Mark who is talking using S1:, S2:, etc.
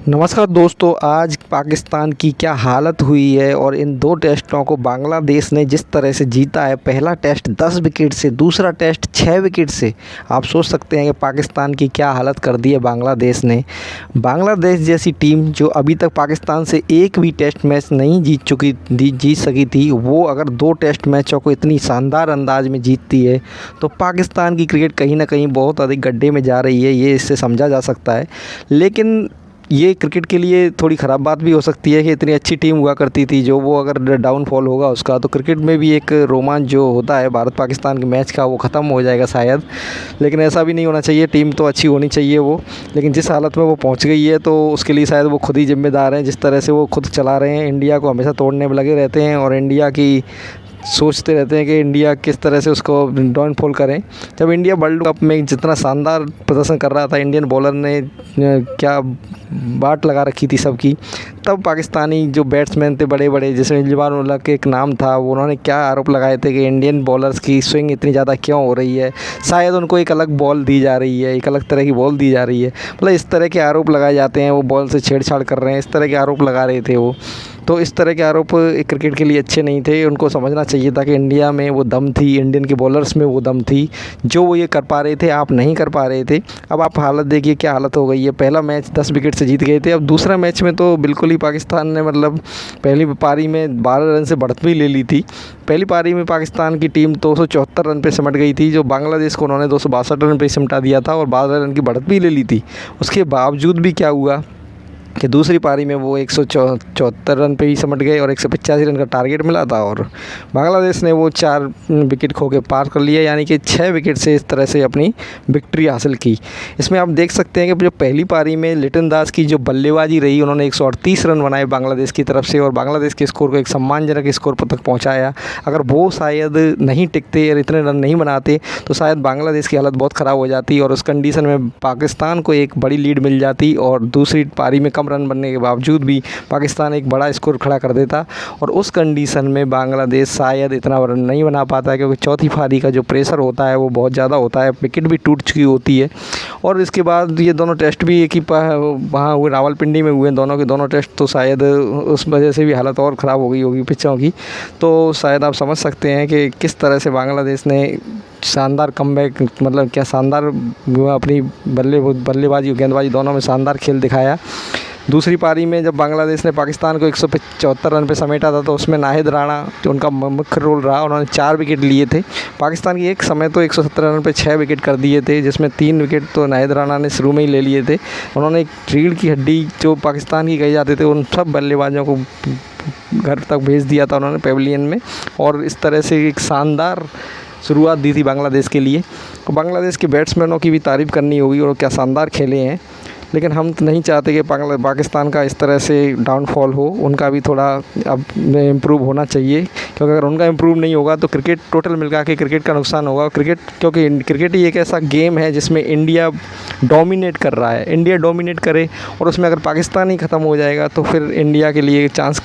S1: नमस्कार दोस्तों, आज पाकिस्तान की क्या हालत हुई है और इन दो टेस्टों को बांग्लादेश ने जिस तरह से जीता है। पहला टेस्ट 10 विकेट से, दूसरा टेस्ट 6 विकेट से। आप सोच सकते हैं कि पाकिस्तान की क्या हालत कर दी है बांग्लादेश ने। बांग्लादेश जैसी टीम जो अभी तक पाकिस्तान से एक भी टेस्ट मैच नहीं जीत सकी थी, वो अगर दो टेस्ट मैचों को इतनी शानदार अंदाज में जीतती है तो पाकिस्तान की क्रिकेट कहीं ना कहीं बहुत अधिक गड्ढे में जा रही है, ये इससे समझा जा सकता है। लेकिन ये क्रिकेट के लिए थोड़ी ख़राब बात भी हो सकती है कि इतनी अच्छी टीम हुआ करती थी, जो वो अगर डाउनफॉल होगा उसका, तो क्रिकेट में भी एक रोमांच जो होता है भारत पाकिस्तान के मैच का, वो ख़त्म हो जाएगा शायद। लेकिन ऐसा भी नहीं होना चाहिए, टीम तो अच्छी होनी चाहिए वो। लेकिन जिस हालत में वो पहुंच गई है तो उसके लिए शायद वो खुद ही ज़िम्मेदार हैं। जिस तरह से वो खुद चला रहे हैं, इंडिया को हमेशा तोड़ने में लगे रहते हैं और इंडिया की सोचते रहते हैं कि इंडिया किस तरह से उसको डाउनफॉल करें। जब इंडिया वर्ल्ड कप में जितना शानदार प्रदर्शन कर रहा था, इंडियन बॉलर ने क्या बाट लगा रखी थी सबकी, तब पाकिस्तानी जो बैट्समैन थे बड़े बड़े, जैसे रिजवान उल हक एक नाम था, उन्होंने क्या आरोप लगाए थे कि इंडियन बॉलर्स की स्विंग इतनी ज़्यादा क्यों हो रही है, शायद उनको एक अलग बॉल दी जा रही है, एक अलग तरह की बॉल दी जा रही है। मतलब इस तरह के आरोप लगाए जाते हैं, वो बॉल से छेड़छाड़ कर रहे हैं, इस तरह के आरोप लगा रहे थे वो। तो इस तरह के आरोप क्रिकेट के लिए अच्छे नहीं थे। उनको समझना चाहिए था कि इंडिया में वो दम थी, इंडियन के बॉलर्स में वो दम थी, जो वो ये कर पा रहे थे, आप नहीं कर पा रहे थे। अब आप हालत देखिए क्या हालत हो गई है। पहला मैच 10 विकेट से जीत गए थे, अब दूसरा मैच में तो बिल्कुल ही पाकिस्तान ने मतलब पहली पारी में 12 रन से बढ़त भी ले ली थी। पहली पारी में पाकिस्तान की टीम 274 रन पे सिमट गई थी, जो बांग्लादेश को उन्होंने 262 रन पे सिमटा दिया था और 12 रन की बढ़त भी ले ली थी। उसके बावजूद भी क्या हुआ कि दूसरी पारी में वो 174 रन पे ही सिमट गए और 185 रन का टारगेट मिला था और बांग्लादेश ने वो 4 विकेट खो के पार कर लिया, यानी कि 6 विकेट से इस तरह से अपनी विक्ट्री हासिल की। इसमें आप देख सकते हैं कि जो पहली पारी में लिटन दास की जो बल्लेबाजी रही, उन्होंने 138 रन बनाए बांग्लादेश की तरफ से और बांग्लादेश के स्कोर को एक सम्मानजनक स्कोर पर तक पहुँचाया। अगर वो शायद नहीं टिकते और इतने रन नहीं बनाते तो शायद बांग्लादेश की हालत बहुत ख़राब हो जाती और उस कंडीशन में पाकिस्तान को एक बड़ी लीड मिल जाती और दूसरी पारी में कम रन बनने के बावजूद भी पाकिस्तान एक बड़ा स्कोर खड़ा कर देता और उस कंडीशन में बांग्लादेश शायद इतना रन नहीं बना पाता है, क्योंकि चौथी पारी का जो प्रेशर होता है वो बहुत ज़्यादा होता है, विकेट भी टूट चुकी होती है। और इसके बाद ये दोनों टेस्ट भी एक ही वहाँ हुए, रावलपिंडी में हुए दोनों के दोनों टेस्ट, तो शायद उस वजह से भी हालत और ख़राब हो गई होगी पिचों की। तो शायद आप समझ सकते हैं कि किस तरह से बांग्लादेश ने शानदार कमबैक, मतलब क्या शानदार अपनी बल्लेबाजी और गेंदबाजी दोनों में शानदार खेल दिखाया। दूसरी पारी में जब बांग्लादेश ने पाकिस्तान को 174 रन पे समेटा था तो उसमें नाहिद राणा जो उनका मुख्य रोल रहा, उन्होंने 4 विकेट लिए थे। पाकिस्तान की एक समय तो 117 रन पे 6 विकेट कर दिए थे, जिसमें 3 विकेट तो नाहिद राणा ने शुरू में ही ले लिए थे। उन्होंने एक रीढ़ की हड्डी जो पाकिस्तान की कही जाती थी, उन सब बल्लेबाजों को घर तक भेज दिया था उन्होंने पेविलियन में, और इस तरह से एक शानदार शुरुआत दी थी बांग्लादेश के लिए। तो बांग्लादेश के बैट्समैनों की भी तारीफ़ करनी होगी और क्या शानदार खेले हैं। लेकिन हम तो नहीं चाहते कि पाकिस्तान का इस तरह से डाउनफॉल हो, उनका भी थोड़ा अब इम्प्रूव होना चाहिए, क्योंकि अगर उनका इम्प्रूव नहीं होगा तो क्रिकेट टोटल मिलकर के क्रिकेट का नुकसान होगा। क्योंकि क्रिकेट ही एक ऐसा गेम है जिसमें इंडिया डोमिनेट कर रहा है। इंडिया डोमिनेट करे और उसमें अगर पाकिस्तान ही ख़त्म हो जाएगा तो फिर इंडिया के लिए चांस